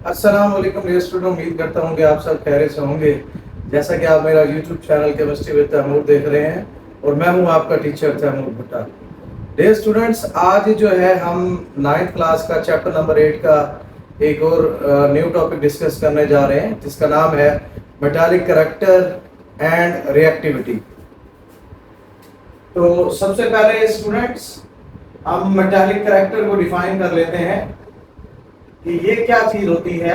अस्सलाम वालेकुम dear student, उम्मीद करता हूँ कि आप सब खैरियत से होंगे। जैसा कि आप मेरा YouTube channel chemistry with Taimur देख रहे हैं और मैं हूँ आपका टीचर तैमूर भुट्टा। डियर स्टूडेंट्स, आज जो है हम 9th क्लास का चैप्टर नंबर 8 का एक और न्यू टॉपिक डिस्कस करने जा रहे हैं, जिसका नाम है मेटालिक कैरेक्टर एंड रिएक्टिविटी। तो सबसे पहले स्टूडेंट्स, हम मेटालिक कैरेक्टर को डिफाइन कर लेते हैं कि ये क्या चीज होती है,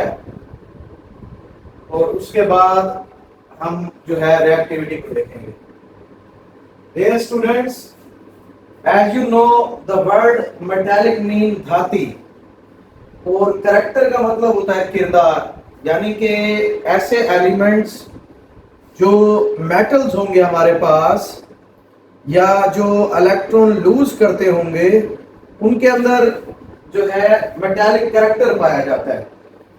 और उसके बाद हम जो है रिएक्टिविटी को देखेंगे। Dear students, as you know the word metallic mean धाती, और कैरेक्टर का मतलब होता है किरदार, यानी कि ऐसे एलिमेंट्स जो मेटल्स होंगे हमारे पास या जो इलेक्ट्रॉन लूज करते होंगे, उनके अंदर जो है मेटालिक कैरेक्टर पाया जाता है।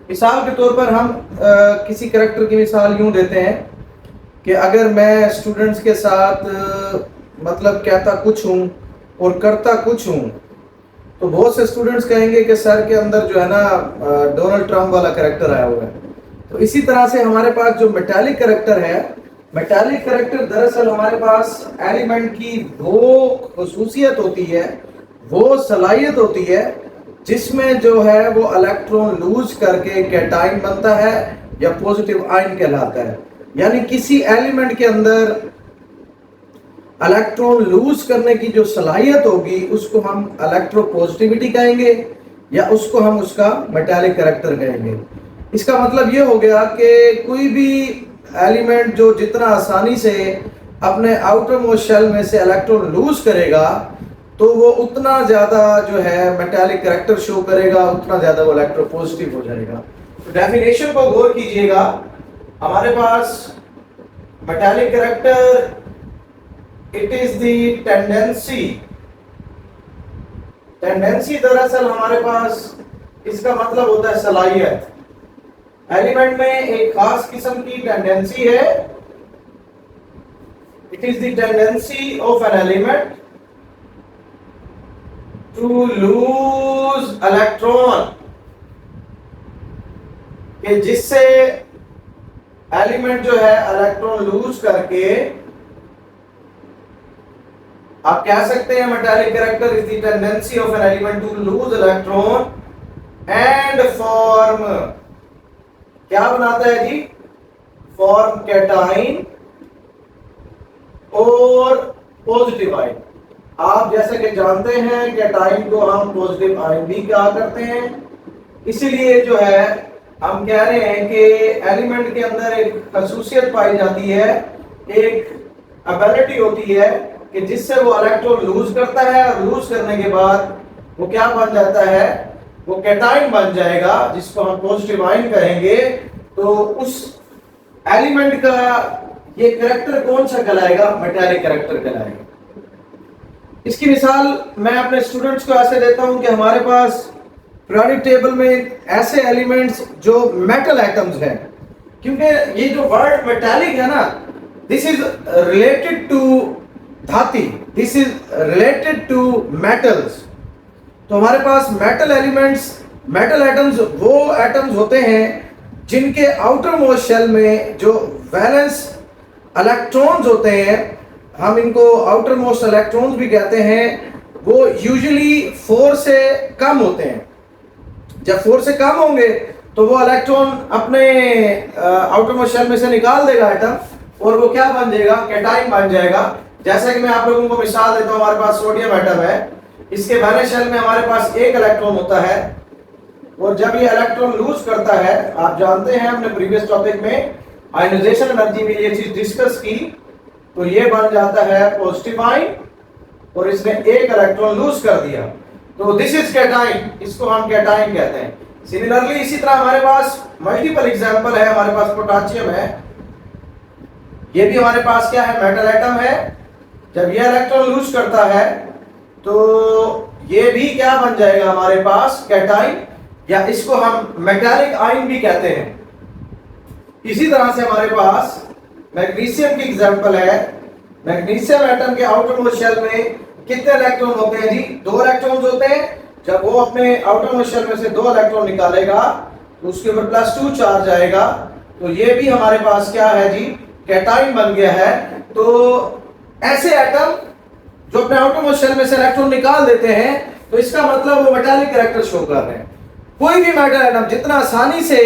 मिसाल के तौर पर हम किसी कैरेक्टर की मिसाल यूं देते हैं कि अगर मैं स्टूडेंट्स के साथ मतलब कहता कुछ हूं और करता कुछ हूं, तो बहुत से स्टूडेंट्स कहेंगे कि सर के अंदर जो है ना डोनाल्ड ट्रम्प वाला कैरेक्टर आया हुआ है। तो इसी तरह से हमारे पास जो मेटालिक कैरेक्टर है, मेटालिक कैरेक्टर दरअसल हमारे पास एलिमेंट की वो खसूसियत होती है, वो सलाहियत होती है जिसमें जो है वो इलेक्ट्रॉन लूज करके कैटाइन बनता है या पॉजिटिव आयन कहलाता है। यानी किसी एलिमेंट के अंदर इलेक्ट्रॉन लूज करने की जो सलाहियत होगी उसको हम इलेक्ट्रोपॉजिटिविटी कहेंगे या उसको हम उसका मेटालिक कैरेक्टर कहेंगे। इसका मतलब ये हो गया कि कोई भी एलिमेंट जो जितना आसानी से अपने आउटर मोस्ट शेल में से इलेक्ट्रॉन लूज करेगा, तो वो उतना ज्यादा जो है मेटालिक कैरेक्टर शो करेगा, उतना ज्यादा वो इलेक्ट्रोपॉजिटिव हो जाएगा। तो डेफिनेशन को गौर कीजिएगा। हमारे पास metallic character, it is the tendency दरअसल हमारे पास इसका मतलब होता है सलाहियत। एलिमेंट में एक खास किस्म की टेंडेंसी है। It is the tendency of an element to lose electron, कि जिससे एलिमेंट जो है इलेक्ट्रॉन लूज करके, आप कह सकते हैं metallic character is the tendency of an element to lose electron and form, क्या बनाता है जी? फॉर्म कैटाइन और पॉजिटिव आयन। आप जैसे कि जानते हैं कैटाइन को हम पॉजिटिव आयन भी कहा करते हैं। इसीलिए जो है हम कह रहे हैं कि एलिमेंट के अंदर एक खसूसियत पाई जाती है, एक एबिलिटी होती है कि जिससे वो इलेक्ट्रॉन लूज करता है, और लूज करने के बाद वो क्या बन जाता है? वो कैटाइन बन जाएगा, जिसको हम पॉजिटिव आयन कहेंगे। तो उस एलिमेंट का ये कैरेक्टर कौन सा कहलाएगा? मेटालिक कैरेक्टर कहलाएगा। इसकी मिसाल मैं अपने स्टूडेंट्स को ऐसे देता हूं कि हमारे पास पीरियोडिक टेबल में ऐसे एलिमेंट्स जो मेटल एटम्स हैं, क्योंकि ये जो वर्ड मेटालिक है ना, दिस इज रिलेटेड टू धाती, this is related to metals. तो हमारे पास मेटल एलिमेंट्स, मेटल एटम्स वो एटम्स होते हैं जिनके आउटर मोस्ट शेल में जो वैलेंस इलेक्ट्रॉन्स होते हैं, हम इनको आउटर मोस्ट इलेक्ट्रॉन्स भी कहते हैं, वो यूजुअली 4 से कम होते हैं। जब 4 से कम होंगे तो वो इलेक्ट्रॉन अपने आउटर मोस्ट शेल में से निकाल देगा एटम, और वो क्या बन जाएगा? कैटाइन बन जाएगा। जैसे कि मैं आप लोगों को मिसाल देता हूं, हमारे पास सोडियम एटम है, इसके वैलेंस शेल में हमारे पास एक इलेक्ट्रॉन होता है, और जब ये इलेक्ट्रॉन लूज करता है, आप जानते हैं हमने प्रीवियस टॉपिक में आयनाइजेशन एनर्जी में ये चीज डिस्कस की, तो ये बन जाता है पॉजिटिव आयन, और इसने एक इलेक्ट्रॉन लूज कर दिया, तो दिस इज कैटाइन, इसको हम कैटाइन कहते हैं। सिमिलरली इसी तरह हमारे पास मल्टीपल एग्जांपल है। हमारे पास पोटेशियम है, ये भी हमारे पास क्या है? मेटल एटम है। जब ये इलेक्ट्रॉन लूज करता है तो ये भी क्या बन जाएगा हमारे पास? कैटाइन, या इसको हम मेटालिक आयन भी कहते हैं। इसी तरह से हमारे पास मैग्नीशियम की एग्जांपल है। मैग्नीशियम एटम के आउटर मोस्ट शेल में कितने इलेक्ट्रॉन होते हैं जी? 2 इलेक्ट्रॉन्स होते हैं। जब वो अपने आउटर मोस्ट शेल में से 2 इलेक्ट्रॉन निकालेगा तो उसके ऊपर +2 चार्ज आएगा, तो ये भी हमारे पास क्या है जी, कैटायन बन गया है। तो ऐसे एटम जो अपने आउटरमोस्ट शेल में से इलेक्ट्रॉन निकाल देते हैं, तो इसका मतलब वो मेटालिक कैरेक्टर शो कर रहे हैं। कोई भी मेटल एटम जितना आसानी से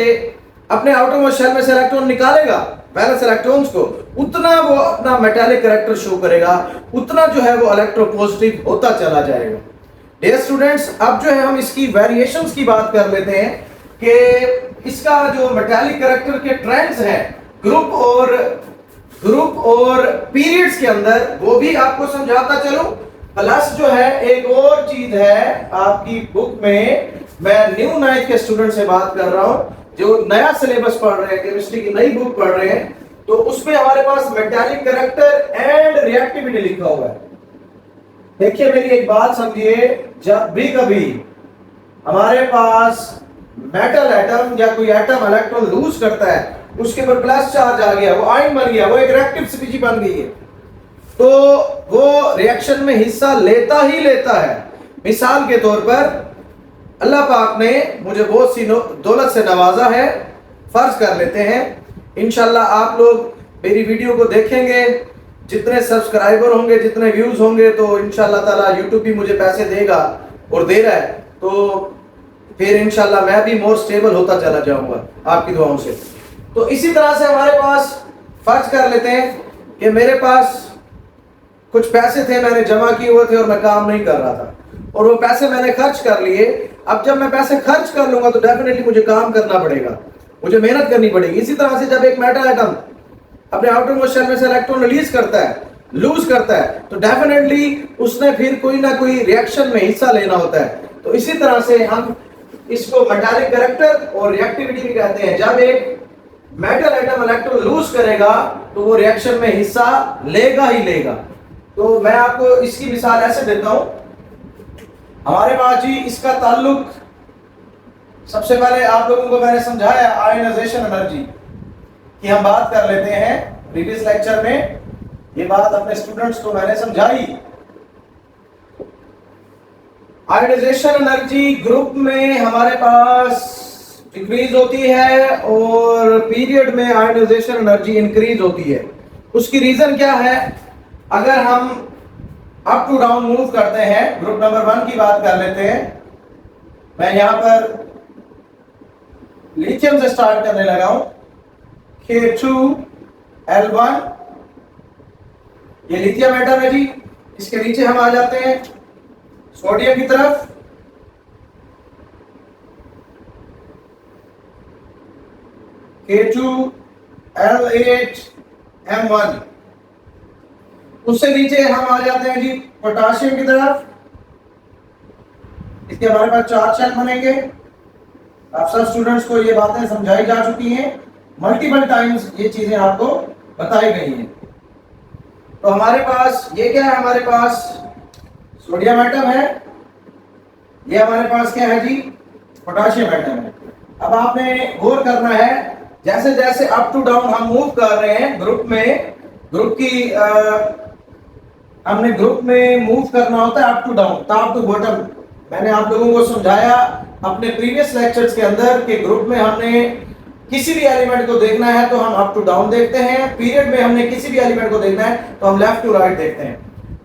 अपने आउटरमोस्ट शेल में से इलेक्ट्रॉन निकालेगा, वैलेंस इलेक्ट्रॉन्स को, उतना वो अपना मेटालिक कैरेक्टर शो करेगा, उतना जो है वो इलेक्ट्रोपॉजिटिव होता चला जाएगा। डियर स्टूडेंट्स, अब जो है हम इसकी वेरिएशंस की बात कर लेते हैं कि इसका जो मेटालिक कैरेक्टर के ट्रेंड्स हैं ग्रुप और पीरियड्स के अंदर, वो भी आपको समझाता चलूं। प्लस जो है एक और चीज है आपकी बुक में, मैं न्यू 9th के स्टूडेंट से बात कर रहा हूं जो नया सिलेबस पढ़ रहे हैं, केमिस्ट्री की नई बुक पढ़ रहे हैं, तो उसमें हमारे पास मेटालिक कैरेक्टर एंड रिएक्टिविटी लिखा हुआ है। देखिए मेरी एक बात समझिए, जब भी कभी हमारे पास मेटल एटम या कोई एटम इलेक्ट्रॉन लूज करता है, उसके ऊपर प्लस चार्ज आ गया, वो आयन बन गया, वो एक रिएक्टिव स्पीशीज बन गई है, तो वो रिएक्शन में हिस्सा लेता ही लेता है। मिसाल के तौर पर अल्लाह पाक ने मुझे बहुत सी दौलत से नवाजा है, फर्ज कर लेते हैं इंशाल्लाह आप लोग मेरी वीडियो को देखेंगे, जितने सब्सक्राइबर होंगे, जितने व्यूज होंगे, तो इंशाल्लाह ताला यूट्यूब भी मुझे पैसे देगा और दे रहा है, तो फिर इंशाल्लाह मैं भी मोर स्टेबल होता चला जाऊंगा आपकी दुआओं से। तो इसी तरह से हमारे पास फर्ज कर लेते हैं कि मेरे पास कुछ पैसे थे, मैंने जमा किए हुए थे और मैं काम नहीं कर रहा था, और वो पैसे मैंने खर्च कर लिए। अब जब मैं पैसे खर्च कर लूंगा तो डेफिनेटली मुझे काम करना पड़ेगा, मुझे मेहनत करनी पड़ेगी। इसी तरह से जब एक मेटल एटम अपने आउटरमोस्ट शेल में से इलेक्ट्रॉन रिलीज करता है, लूज करता है, तो डेफिनेटली उसने फिर कोई ना कोई रिएक्शन में हिस्सा लेना होता है। तो इसी तरह से हम इसको मेटालिक कैरेक्टर और रिएक्टिविटी भी कहते हैं। जब एक मेटल एटम इलेक्ट्रॉन लूज करेगा तो वो रिएक्शन में हिस्सा लेगा ही लेगा। तो मैं आपको इसकी मिसाल ऐसे देता हूं, हमारे पास जी इसका ताल्लुक, सबसे पहले आप लोगों को मैंने समझाया आयनाइजेशन एनर्जी की हम बात कर लेते हैं। प्रीवियस लेक्चर में ये बात अपने स्टूडेंट्स को मैंने समझाई। आयनाइजेशन एनर्जी ग्रुप में हमारे पास डिक्रीज होती है और पीरियड में आयनाइजेशन एनर्जी इंक्रीज होती है। उसकी रीजन क्या है? अगर हम अप टू डाउन मूव करते हैं, ग्रुप नंबर 1 की बात कर लेते हैं। मैं यहां पर लिथियम से स्टार्ट करने लगा हूं, K2L1, ये लिथियम एटम है जी। इसके नीचे हम आ जाते हैं सोडियम की तरफ, K2L8M1। उससे नीचे हम आ जाते हैं जी पोटाशियम की तरफ। इसके हमारे पास 4 शेल बनेंगे। आप सब स्टूडेंट्स को ये बातें समझाई जा चुकी हैं, मल्टीपल टाइम्स ये चीजें आपको बताई गई हैं। तो हमारे पास ये क्या है? हमारे पास सोडियम एटम है, ये हमारे पास क्या है जी? पोटाशियम एटम है। अब आपने गौर करना है, जैसे जैसे अप टू डाउन हम मूव कर रहे हैं ग्रुप में, हमने ग्रुप में मूव करना होता है up to down, top to bottom. मैंने आप लोगों को समझाया अपने प्रीवियस लेक्चर्स के अंदर कि ग्रुप में हमने किसी भी एलिमेंट को देखना है तो हम अप टू डाउन देखते हैं, पीरियड में हमने किसी भी एलिमेंट को देखना है तो हम लेफ्ट टू राइट देखते हैं।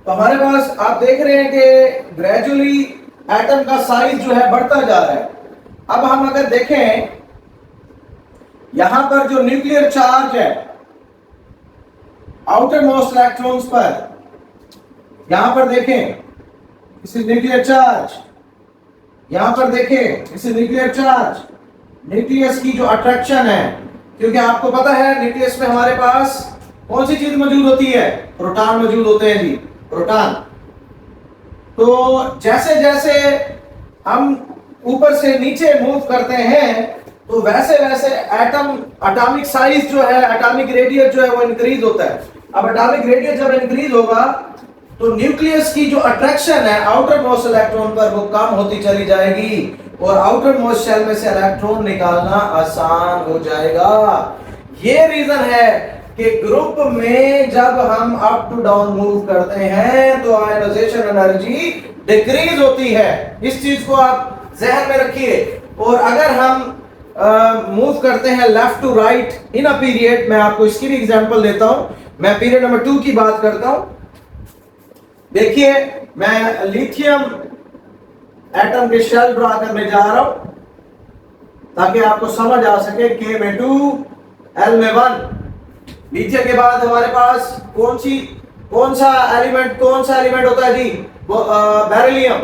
तो हमारे पास आप देख रहे हैं कि ग्रेजुअली एटम का साइज जो है बढ़ता जा रहा है। अब हम अगर देखें यहां पर जो न्यूक्लियर चार्ज है आउटर मोस्ट इलेक्ट्रॉन्स पर, यहां पर देखें दिस इज न्यूक्लियर चार्ज, यहां पर देखें this is nuclear charge. Nucleus की जो अट्रैक्शन है, क्योंकि आपको पता है न्यूक्लियस में हमारे पास कौन सी चीज मौजूद होती है? प्रोटॉन मौजूद होते हैं जी, प्रोटॉन। तो जैसे जैसे हम ऊपर से नीचे मूव करते हैं तो वैसे वैसे एटम एटॉमिक साइज जो है, एटॉमिक रेडियस जो है वो इंक्रीज होता है। अब एटॉमिक रेडियस जब इंक्रीज होगा तो न्यूक्लियस की जो अट्रैक्शन है आउटर मोस्ट इलेक्ट्रॉन पर वो कम होती चली जाएगी और आउटर मोस्ट शेल में से इलेक्ट्रॉन निकालना आसान हो जाएगा। ये रीजन है कि ग्रुप में जब हम अप टू डाउन मूव करते हैं तो आयनाइजेशन एनर्जी डिक्रीज होती है। इस चीज को आप जहन में रखिए। और अगर हम मूव करते हैं left to right in a period, मैं आपको इसकी भी एग्जांपल देता हूं। मैं पीरियड नंबर 2 की बात करता हूं। देखिए, मैं लिथियम एटम के शेल ड्रा करने जा रहा हूं ताकि आपको समझ आ सके। K में 2, L में 1। लिथियम के बाद हमारे पास कौन सा एलिमेंट होता है जी? बेरिलियम।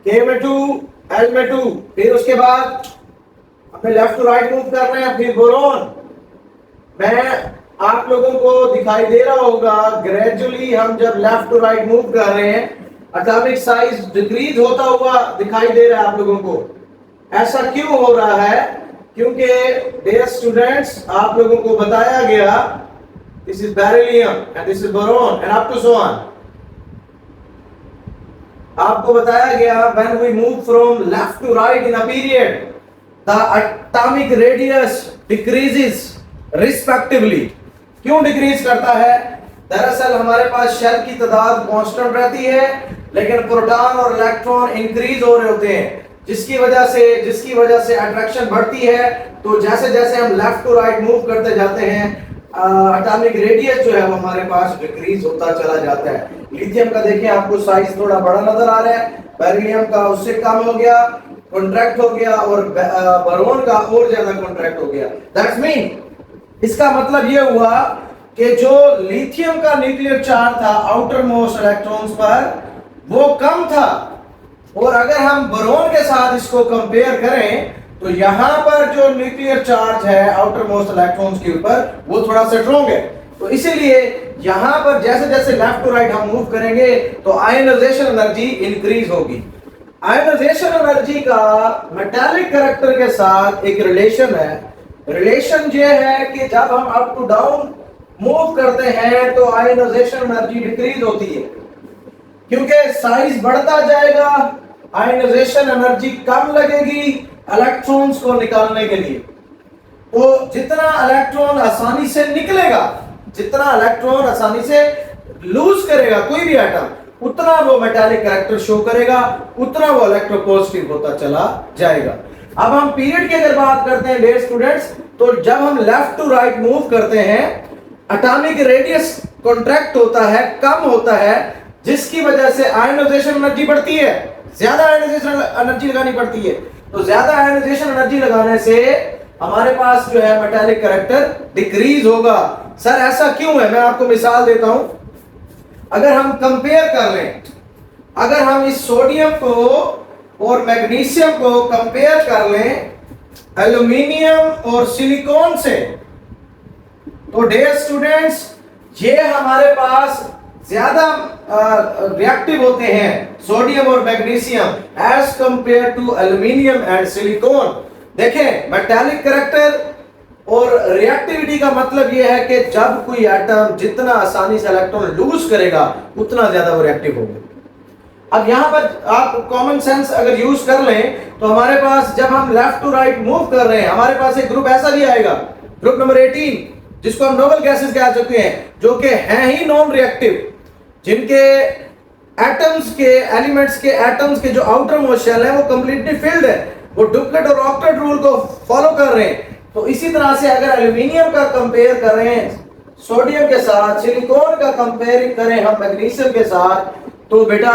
K में 2, L में 2। फिर उसके बाद हमें लेफ्ट टू राइट मूव करना है। फिर बोरोन। मैं आप लोगों को दिखाई दे रहा होगा, ग्रेजुअली हम जब लेफ्ट टू राइट मूव कर रहे हैं, एटॉमिक साइज डिक्रीज होता हुआ दिखाई दे रहा है आप लोगों को। ऐसा क्यों हो रहा है? क्योंकि डियर स्टूडेंट्स, आप लोगों को बताया गया this is beryllium and this is boron and up to so on. आपको बताया गया when we move from left to right in a period the atomic radius decreases respectively. क्यों डिक्रीज करता है? दरअसल हमारे पास शेल की तादाद कांस्टेंट रहती है, लेकिन प्रोटॉन और इलेक्ट्रॉन इंक्रीज हो रहे होते हैं, जिसकी वजह से अट्रैक्शन बढ़ती है। तो जैसे जैसे हम लेफ्ट टू राइट मूव करते जाते हैं, एटॉमिक रेडियस जो है वो हमारे पास डिक्रीज होता चला जाता है। लिथियम का देखिए, आपको साइज थोड़ा बड़ा नजर आ रहा है, बेरिलियम का उससे कम हो गया, कॉन्ट्रैक्ट हो गया, और बोरोन का और ज्यादा कॉन्ट्रैक्ट हो गया। दैट्स मीन, इसका मतलब यह हुआ कि जो लिथियम का न्यूक्लियर चार्ज था आउटर मोस्ट इलेक्ट्रॉन्स पर, वो कम था। और अगर हम बोरोन के साथ इसको कंपेयर करें तो यहां पर जो न्यूक्लियर चार्ज है आउटर मोस्ट इलेक्ट्रॉन्स के ऊपर, वो थोड़ा सा स्ट्रॉन्ग है। तो इसीलिए यहां पर जैसे जैसे लेफ्ट टू राइट हम मूव करेंगे तो आयनाइजेशन एनर्जी इंक्रीज होगी। आयनाइजेशन एनर्जी का मेटालिक कैरेक्टर के साथ एक रिलेशन है। रिलेशन ये है कि जब हम अप टू डाउन मूव करते हैं तो आयनाइजेशन एनर्जी डिक्रीज होती है, क्योंकि साइज बढ़ता जाएगा, आयनाइजेशन एनर्जी कम लगेगी इलेक्ट्रॉन्स को निकालने के लिए। तो जितना इलेक्ट्रॉन आसानी से निकलेगा, जितना इलेक्ट्रॉन आसानी से लूज करेगा कोई भी एटम, उतना वो मेटालिक कैरेक्टर शो करेगा, उतना वो इलेक्ट्रोपॉजिटिव होता चला जाएगा। अब हम पीरियड की अगर बात करते हैं डियर स्टूडेंट्स, तो जब हम लेफ्ट टू राइट मूव करते हैं, एटॉमिक रेडियस कॉन्ट्रैक्ट होता है, कम होता है, जिसकी वजह से आयनाइजेशन एनर्जी बढ़ती है, ज्यादा आयनाइजेशन एनर्जी लगानी पड़ती है। तो ज्यादा आयनाइजेशन एनर्जी लगाने से हमारे पास जो है मेटालिक कैरेक्टर डिक्रीज होगा। सर ऐसा क्यों है? मैं आपको मिसाल देता हूं। अगर हम कंपेयर कर लें, अगर हम इस सोडियम को और मैग्नीशियम को कंपेयर कर लें एल्यूमिनियम और सिलिकॉन से, तो डियर स्टूडेंट्स, ये हमारे पास ज्यादा रिएक्टिव होते हैं, सोडियम और magnesium, as compare to aluminium and silicon. देखें, मेटालिक कैरेक्टर और रिएक्टिविटी का मतलब यह है कि जब कोई एटम जितना आसानी से इलेक्ट्रॉन लूज करेगा, उतना ज्यादा वो रिएक्टिव होगा। अब यहां पर आप कॉमन सेंस अगर यूज कर लें तो हमारे पास जब हम लेफ्ट टू राइट मूव कर रहे हैं, हमारे पास एक ग्रुप ऐसा भी आएगा, ग्रुप नंबर 18, जिसको हम नोबल गैसेस कह सकते हैं, जो कि हैं ही नॉन रिएक्टिव, जिनके एटम्स के एलिमेंट्स के एटम्स के जो आउटर मोस्ट शेल है वो कंप्लीटली फिल्ड है, वो डुप्लेट और ऑक्टेट रूल को फॉलो कर रहे हैं। तो इसी तरह से अगर एल्यूमिनियम का कंपेयर करें सोडियम के साथ, सिलिकॉन का कंपेयर करें हम मैग्नीशियम के साथ, तो बेटा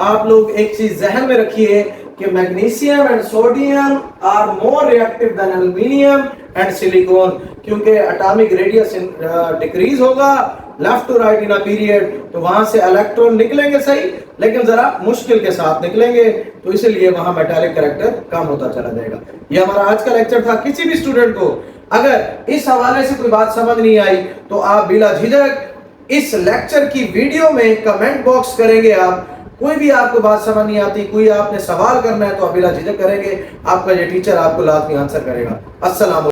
आप लोग एक चीज जहन में रखिए कि magnesium and sodium are more reactive than aluminium and silicon, क्योंकि एटॉमिक रेडियस डिक्रीज होगा left to right in a period, तो वहां से इलेक्ट्रॉन निकलेंगे सही, लेकिन जरा मुश्किल के साथ निकलेंगे, तो इसलिए वहां मेटालिक कैरेक्टर कम होता चला जाएगा। ये हमारा आज का लेक्चर था। किसी भी स्टूडेंट को अगर इस हवाले से कोई बात समझ नहीं आई तो आप बिला झिझक इस लेक्चर की वीडियो में कमेंट बॉक्स करेंगे। आप कोई भी आपको बात समझ नहीं आती, कोई आपने सवाल करना है तो आप बिला झिझक करेंगे, आपका ये टीचर आपको लाजमी आंसर करेगा। अस्सलाम।